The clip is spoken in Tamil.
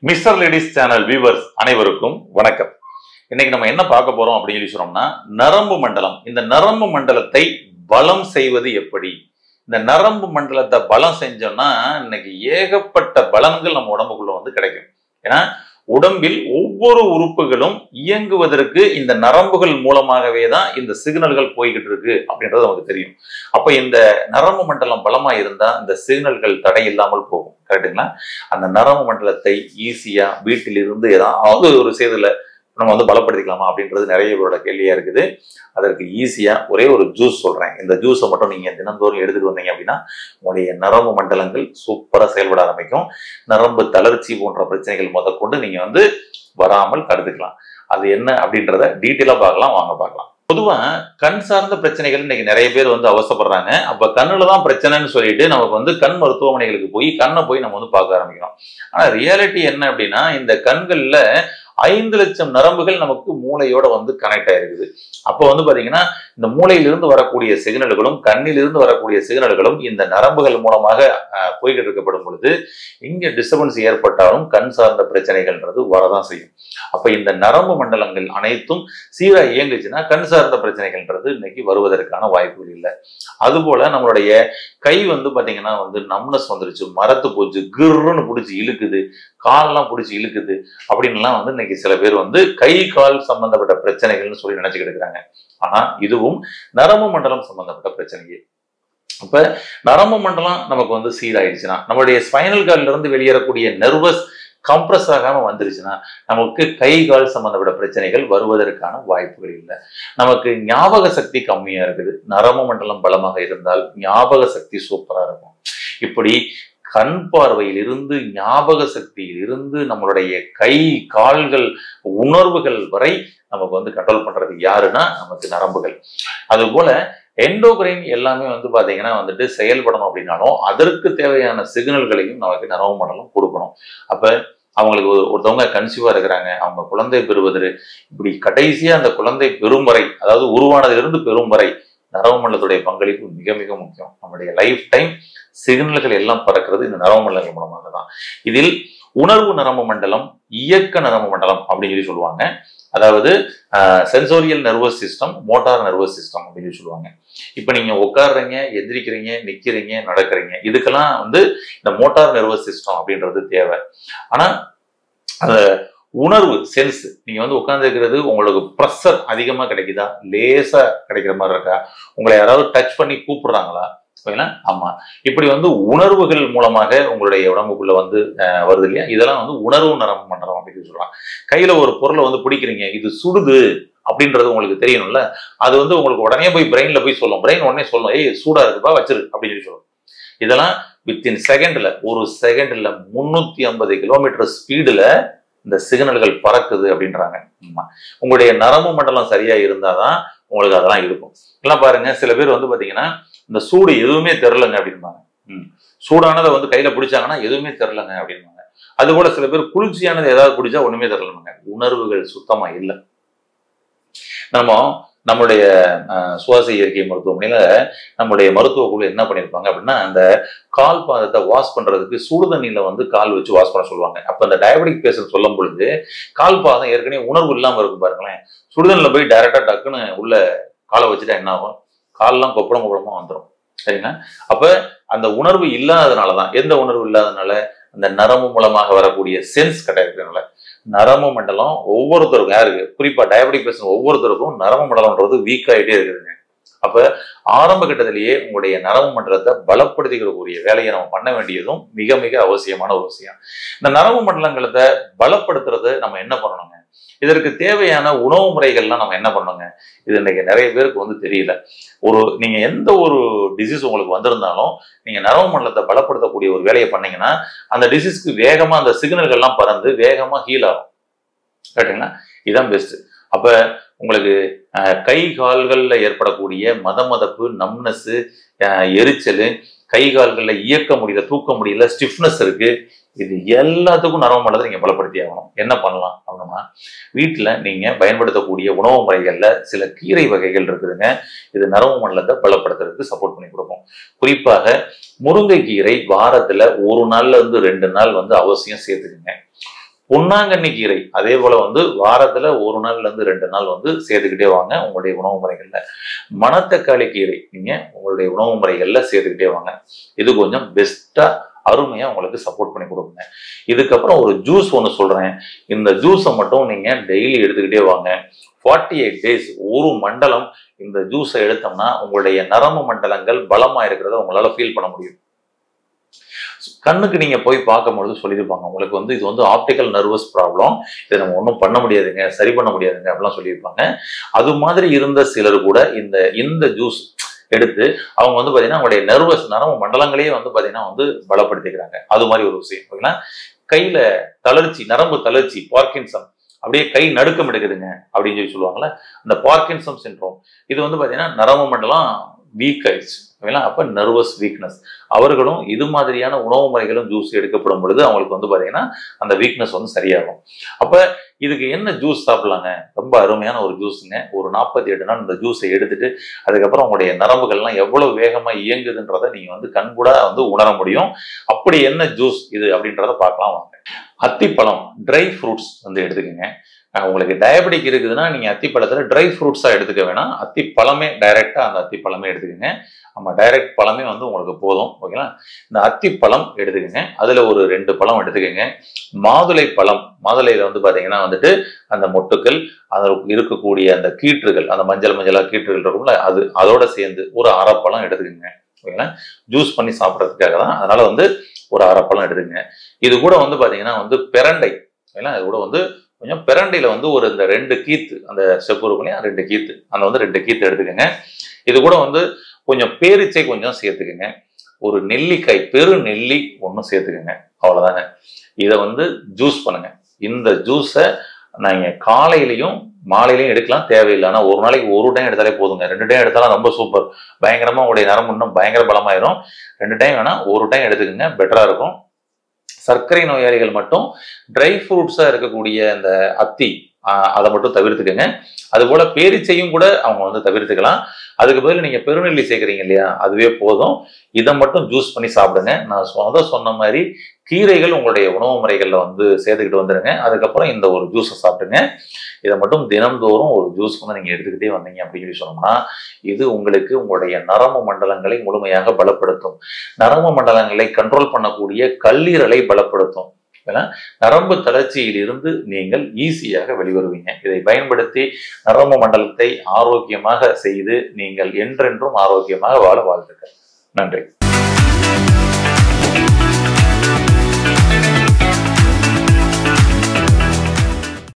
மிஸ்டர் லேடிஸ் சேனல் வியூவர்ஸ் அனைவருக்கும் வணக்கம். இன்னைக்கு நம்ம என்ன பார்க்க போறோம் அப்படின்னு சொல்லி சொன்னோம்னா, நரம்பு மண்டலம். இந்த நரம்பு மண்டலத்தை பலம் செய்வது எப்படி? இந்த நரம்பு மண்டலத்தை பலம் செஞ்சோம்னா இன்னைக்கு ஏகப்பட்ட பலன்கள் நம்ம உடம்புக்குள்ள வந்து கிடைக்கும். ஏன்னா உடம்பில் ஒவ்வொரு உறுப்புகளும் இயங்குவதற்கு இந்த நரம்புகள் மூலமாகவே தான் இந்த சிக்னல்கள் போய்கிட்டு இருக்கு அப்படின்றது நமக்கு தெரியும். அப்ப இந்த நரம்பு மண்டலம் பலமா இருந்தா இந்த சிக்னல்கள் தடை இல்லாமல் போகும். கரெக்டுங்களா? அந்த நரம்பு மண்டலத்தை ஈஸியா வீட்டிலிருந்து ஏதாவது ஒரு செய்தியில நம்ம வந்து பலப்படுத்திக்கலாமா அப்படின்றது நிறைய பேரோட கேள்வியா இருக்குது. அதற்கு ஈஸியா ஒரே ஒரு ஜூஸ் சொல்றேன். இந்த ஜூஸை மட்டும் நீங்க தினந்தோறும் எடுத்துட்டு வந்தீங்க அப்படின்னா உங்களுடைய நரம்பு மண்டலங்கள் சூப்பரா செயல்பட ஆரம்பிக்கும். நரம்பு தளர்ச்சி போன்ற பிரச்சனைகள் முதற்கொண்டு நீங்க வந்து வராமல் தடுத்துக்கலாம். அது என்ன அப்படின்றத டீட்டெயிலா பார்க்கலாம். வாங்க பார்க்கலாம். பொதுவா கண் சார்ந்த பிரச்சனைகள் இன்னைக்கு நிறைய பேர் வந்து அவசப்படுறாங்க. அப்ப கண்ணுலதான் பிரச்சனைன்னு சொல்லிட்டு நமக்கு வந்து கண் மருத்துவமனைகளுக்கு போய் கண்ணை போய் நம்ம வந்து பார்க்க ஆரம்பிக்கிறோம். ஆனா ரியாலிட்டி என்ன அப்படின்னா, இந்த கண்கள்ல 5 லட்சம் நரம்புகள் நமக்கு மூளையோட வந்து கனெக்ட் ஆயிருக்குது. அப்போ வந்து பாத்தீங்கன்னா இந்த மூளையிலிருந்து வரக்கூடிய சிக்னல்களும் கண்ணிலிருந்து வரக்கூடிய சிக்னல்களும் இந்த நரம்புகள் மூலமாக போய்கிட்டு இருக்கப்படும் பொழுது இங்க டிஸ்டர்பன்ஸ் ஏற்பட்டாலும் கண் சார்ந்த பிரச்சனைகள்ன்றது வரதான் செய்யும். அப்ப இந்த நரம்பு மண்டலங்கள் அனைத்தும் சீரா இயங்குச்சுன்னா கண் சார்ந்த பிரச்சனைகள்ன்றது இன்னைக்கு வருவதற்கான வாய்ப்புகள் இல்லை. அதுபோல நம்மளுடைய கை வந்து பாத்தீங்கன்னா வந்து நம்னஸ் வந்துருச்சு, மரத்து போச்சு, கிர்ன்னு பிடிச்சி இழுக்குது, கால்லாம் பிடிச்சி இழுக்குது அப்படின்லாம் வந்து இன்னைக்கு சில பேர் வந்து கை கால் சம்பந்தப்பட்ட பிரச்சனைகள்னு சொல்லி நினைச்சுக்கிட்டு இருக்கிறாங்க. ஆனா இதுவும் நரம்பு மண்டலம் சம்பந்தப்பட்ட பிரச்சனையே. அப்ப நரம்பு மண்டலம் நமக்கு வந்து சீராயிடுச்சுன்னா, நம்மளுடைய ஸ்பைனல் கார்ட்ல இருந்து வெளியேறக்கூடிய நர்வஸ் கம்ப்ரஸ் ஆகாம வந்துருச்சுன்னா நமக்கு கை கால் சம்பந்தப்பட்ட பிரச்சனைகள் வருவதற்கான வாய்ப்புகள் இல்லை. நமக்கு ஞாபக சக்தி கம்மியா இருக்குது. நரம்பு மண்டலம் பலமாக இருந்தால் ஞாபக சக்தி சூப்பரா இருக்கும். இப்படி கண் பார்வையில் இருந்து ஞாபக சக்தியில் இருந்து நம்மளுடைய கை கால்கள் உணர்வுகள் வரை நமக்கு வந்து கண்ட்ரோல் பண்றது யாருன்னா நமக்கு நரம்புகள். அது போல எண்டோகிரைன் எல்லாமே வந்து பாத்தீங்கன்னா வந்துட்டு செயல்படணும் அப்படின்னாலும் அதற்கு தேவையான சிக்னல்களையும் நமக்கு நரம்பு மண்டலம் கொடுக்கணும். அப்ப அவங்களுக்கு ஒருத்தவங்க கன்சீவா இருக்கிறாங்க, அவங்க குழந்தை பெறுவது, இப்படி கடைசியா அந்த குழந்தை பெறும் வரை, அதாவது உருவானதிலிருந்து பெறும் வரை நரம்பு மண்டலத்துடைய பங்களிப்பு மிக மிக முக்கியம். நம்முடைய லைஃப் டைம் சிக்னல்கள் எல்லாம் பறக்கிறது இந்த நரம்பு மண்டலங்கள் மூலமாக தான். இதில் உணர்வு நரம்பு மண்டலம், இயக்க நரம்பு மண்டலம் அப்படின்னு சொல்லி சொல்லுவாங்க. அதாவது sensorial nervous system, motor nervous system அப்படின்னு சொல்லுவாங்க. இப்ப நீங்க உட்காடுறீங்க, எந்திரிக்கிறீங்க, நிக்கிறீங்க, நடக்கிறீங்க, இதுக்கெல்லாம் வந்து இந்த மோட்டார் நர்வஸ் சிஸ்டம் அப்படின்றது தேவை. ஆனா அந்த உணர்வு சென்ஸ், நீங்க வந்து உட்கார்ந்து இருக்கிறது உங்களுக்கு ப்ரெஷர் அதிகமா கிடைக்குதா, லேசா கிடைக்கிற மாதிரி இருக்கா, உங்களை யாராவது டச் பண்ணி கூப்பிடுறாங்களா, ஆமா, இப்படி வந்து உணர்வுகள் மூலமாக உங்களுடைய உடம்புக்குள்ள வந்து வருது இல்லையா, இதெல்லாம் வந்து உணர்வு நரம்பு மண்டலம் அப்படின்னு சொல்றாங்க. கையில ஒரு பொருளை வந்து பிடிக்கிறீங்க, இது சுடுது அப்படின்றது உங்களுக்கு தெரியணும்ல, அது வந்து உங்களுக்கு உடனே போய் பிரெயின்ல போய் சொல்லும், பிரெயின் உடனே சொல்லும், ஏய் சூடா இருக்குப்பா வச்சிரு அப்படின்னு சொல்லி சொல்லும். இதெல்லாம் வித்தின் செகண்ட்ல, ஒரு செகண்ட்ல 350 கிலோமீட்டர் ஸ்பீடுல இந்த சிக்னல்கள் பறக்குது அப்படின்றாங்க. உங்களுடைய நரம்பு மண்டலம் சரியா இருந்தாதான் உங்களுக்கு அதெல்லாம் இருக்கும். எல்லாம் பாருங்க, சில பேர் வந்து பாத்தீங்கன்னா இந்த சூடு எதுவுமே தெரிலங்க அப்படின்பாங்க. சூடானதை வந்து கையில பிடிச்சாங்கன்னா எதுவுமே தெரிலங்க அப்படின்பாங்க. அது போல சில பேர் குளிர்ச்சியானது ஏதாவது பிடிச்சா ஒண்ணுமே தெரிலங்க. உணர்வுகள் சுத்தமா இல்லை. நம்மளுடைய சுவாச இயற்கை மருத்துவமனையில நம்முடைய மருத்துவ குழு என்ன பண்ணிருப்பாங்க அப்படின்னா, அந்த கால் பாதத்தை வாஷ் பண்றதுக்கு சுடு தண்ணியில வந்து கால் வச்சு வாஷ் பண்ண சொல்லுவாங்க. அப்ப அந்த டயபெட்டிக் பேஷண்ட் சொல்லும் பொழுது கால் பாதம் ஏற்கனவே உணர்வு இல்லாம இருக்கும் பாருங்களேன், சுடுதண்ணில போய் டைரக்டா டக்குன்னு உள்ள காலை வச்சுட்டா என்ன ஆகும், கால்லாம் கொப்பளமா வந்துடும். சரிங்களா? அப்ப அந்த உணர்வு இல்லாததுனாலதான், எந்த உணர்வு இல்லாததுனால, அந்த நரம்பு மூலமாக வரக்கூடிய சென்ஸ் கிடைக்கிறதுனால நரம்பு மண்டலம் ஒவ்வொருத்தருக்கும், யாருக்கு குறிப்பா டயபெட்டிக் பேஷண்ட் ஒவ்வொருத்தருக்கும் நரம்பு மண்டலம்ன்றது வீக் ஆகிட்டே இருக்குதுங்க. அப்ப ஆரம்ப கட்டத்திலேயே உங்களுடைய நரம்பு மண்டலத்தை பலப்படுத்திக்கக்கூடிய வேலையை நம்ம பண்ண வேண்டியதும் மிக மிக அவசியமான ஒரு விஷயம். இந்த நரம்பு மண்டலங்களை பலப்படுத்துறது நம்ம என்ன பண்ணணுங்க, இதற்கு தேவையான உணவு முறைகள்லாம் நம்ம என்ன பண்ணணுங்க, இது இன்னைக்கு நிறைய பேருக்கு வந்து தெரியல. நீங்க எந்த ஒரு டிசீஸ் உங்களுக்கு வந்திருந்தாலும் நீங்க நரம்பு மண்டலத்தை பலப்படுத்தக்கூடிய ஒரு வேலையை பண்ணீங்கன்னா அந்த டிசீஸ்க்கு வேகமா அந்த சிக்னல்கள்லாம் பறந்து வேகமா ஹீல் ஆகும். கரெக்டுங்களா? இதுதான் பெஸ்ட். அப்ப உங்களுக்கு கை கால்கள்ல ஏற்படக்கூடிய மதமதப்பு, நம்னஸ், எரிச்சல், கை கால்கள்ல இயக்க முடியல, தூக்க முடியல, ஸ்டிஃப்னஸ் இருக்கு, இது எல்லாத்துக்கும் நரம்பு மண்டலத்தை நீங்க பலப்படுத்தி ஆகணும். என்ன பண்ணலாம் அப்படின்னா, வீட்டுல நீங்க பயன்படுத்தக்கூடிய உணவு முறைகள்ல சில கீரை வகைகள் இருக்குதுங்க. இது நரம்பு மண்டலத்தை பலப்படுத்துறதுக்கு சப்போர்ட் பண்ணி கொடுக்கும். குறிப்பாக முருங்கை கீரை வாரத்துல 1 நாள்ல இருந்து 2 நாள் வந்து அவசியம் சேர்த்துக்குங்க. பொன்னாங்கண்ணி கீரை அதே போல வாரத்துல 1 நாள்ல இருந்து 2 நாள் சேர்த்துக்கிட்டே வாங்க உங்களுடைய உணவு முறைகள்ல. மணத்தக்காளி கீரை நீங்க உங்களுடைய உணவு முறைகள்ல சேர்த்துக்கிட்டே வாங்க. இது கொஞ்சம் பெஸ்டா அருமையா உங்களுக்கு சப்போர்ட் பண்ணி கொடுக்குங்க. இதுக்கப்புறம் ஒரு ஜூஸ் ஒன்று சொல்றேன். இந்த ஜூஸை மட்டும் நீங்க டெய்லி எடுத்துக்கிட்டே வாங்க. 48 days, ஒரு மண்டலம் இந்த ஜூஸை எடுத்தோம்னா உங்களுடைய நரம்பு மண்டலங்கள் பலமா இருக்கிறத உங்களால ஃபீல் பண்ண முடியும். கண்ணுக்கு நீங்க போய் பார்க்கும்பொழுது சொல்லியிருப்பாங்க, உங்களுக்கு இது ஆப்டிக்கல் நர்வஸ் ப்ராப்ளம், இதை நம்ம ஒன்றும் பண்ண முடியாதுங்க, சரி பண்ண முடியாதுங்க அப்படிலாம் சொல்லியிருப்பாங்க. அது மாதிரி இருந்த சிலர் கூட இந்த ஜூஸ் எடுத்து அவங்க பாத்தீங்கன்னா அவங்களுடைய நரம்பு மண்டலங்களையே பாத்தீங்கன்னா பலப்படுத்திக்கிறாங்க. அது மாதிரி ஒரு விஷயம். ஓகேங்களா? கையில தளர்ச்சி, நரம்பு தளர்ச்சி, பார்க்கின்சன், அப்படியே கை நடுக்கம் எடுக்குதுங்க அப்படின்னு சொல்லுவாங்கல்ல, அந்த பார்க்கின்சன் சிண்ட்ரோம், இது பாத்தீங்கன்னா நரம்பு மண்டலம் வீக் ஆயிடுச்சு. அப்ப நர்வஸ் வீக்னஸ், அவர்களும் இது மாதிரியான உணவு முறைகளும் ஜூஸ் எடுக்கப்படும் பொழுது அவங்களுக்கு பாத்தீங்கன்னா அந்த வீக்னஸ் சரியாகும். அப்ப இதுக்கு என்ன ஜூஸ் சாப்பிடலாங்க? ரொம்ப அருமையான ஒரு ஜூஸுங்க. ஒரு 48 நாள் இந்த ஜூஸை எடுத்துட்டு அதுக்கப்புறம் உங்களுடைய நரம்புகள்லாம் எவ்வளவு வேகமா இயங்குதுன்றதை நீங்க கண்கூடா உணர முடியும். அப்படி என்ன ஜூஸ் இது அப்படின்றத பார்க்கலாம் வாங்க. அத்திப்பழம், ட்ரை ஃப்ரூட்ஸ் எடுத்துக்கோங்க. உங்களுக்கு டயபெட்டிக் இருக்குதுன்னா நீங்க அத்திப்பழத்துல ட்ரை ஃப்ரூட்ஸா எடுத்துக்க வேணாம், அத்திப்பழமே டைரக்டா அந்த அத்திப்பழமே எடுத்துக்கோங்க. ஆமா, டைரக்ட் பழமே உங்களுக்கு போதும். ஓகேங்களா? இந்த அத்திப்பழம் எடுத்துக்கோங்க. அதுல ஒரு 2 பழம் எடுத்துக்கோங்க. மாதுளை பழம், மாதுளையில பாத்தீங்கன்னா அந்த மொட்டுக்கள், அதில் இருக்கக்கூடிய அந்த கீற்றுகள், அந்த மஞ்சளா கீற்றுகள் இருக்கும்ல, அதோட சேர்ந்து ஒரு 1/2 பழம் எடுத்துக்கோங்க. ஓகேங்களா? ஜூஸ் பண்ணி சாப்பிட்றதுக்காக தான். அதனால ஒரு 1/2 பழம் எடுத்துக்கோங்க. இது கூட பாத்தீங்கன்னா பிரண்டை, ஓகேங்களா? இது கூட கொஞ்சம் பிரண்டையில ஒரு இந்த 2 கீத்து, அந்த செப்பு இருக்கும் இல்லையா, 2 கீத்து, அந்த 2 கீத்து எடுத்துக்கோங்க. இது கூட கொஞ்சம் பேரிச்சை கொஞ்சம் சேர்த்துக்குங்க. ஒரு நெல்லிக்காய், பெரு நெல்லி ஒன்றும் சேர்த்துக்குங்க. அவ்வளவுதாங்க. இதை ஜூஸ் பண்ணுங்க. இந்த ஜூஸை நீங்க காலையிலையும் மாலையிலையும் எடுக்கலாம், தேவையில்லை. ஆனா ஒரு நாளைக்கு ஒரு டைம் எடுத்தாலே போதுங்க. 2 டைம் எடுத்தாலும் ரொம்ப சூப்பர், பயங்கரமா உங்களுடைய நரம்பு இன்னும் பயங்கர பலமாயிரும். 2 டைம் வேணா, ஒரு டைம் எடுத்துக்கோங்க, பெட்டரா இருக்கும். சர்க்கரை நோயாளிகள் மட்டும் ட்ரை ஃப்ரூட்ஸா இருக்கக்கூடிய அந்த அத்தி, அதை மட்டும் தவிர்த்துக்கங்க. அது போல பேரிச்சையும் கூட அவங்க தவிர்த்துக்கலாம். அதுக்கு பதில் நீங்க பெருநெல்லி சேர்க்குறீங்க இல்லையா, அதுவே போதும். இதை மட்டும் ஜூஸ் பண்ணி சாப்பிடுங்க. நான் சொன்ன மாதிரி கீரைகள் உங்களுடைய உணவு முறைகள்ல சேர்த்துக்கிட்டு வந்துருங்க. அதுக்கப்புறம் இந்த ஒரு ஜூஸை சாப்பிடுங்க. இதை மட்டும் தினம்தோறும் ஒரு ஜூஸ் நீங்க எடுத்துக்கிட்டே வந்தீங்க அப்படின்னு சொன்னோம்னா, இது உங்களுக்கு உங்களுடைய நரம்பு மண்டலங்களை முழுமையாக பலப்படுத்தும். நரம்பு மண்டலங்களை கண்ட்ரோல் பண்ணக்கூடிய கல்லீரலை பலப்படுத்தும். நரம்பு தளர்ச்சியில் இருந்து நீங்கள் ஈஸியாக வெளிவருவீங்க. இதை பயன்படுத்தி நரம்பு மண்டலத்தை ஆரோக்கியமாக செய்து நீங்கள் என்றென்றும் ஆரோக்கியமாக வாழ வாழ்த்துக்கள். நன்றி.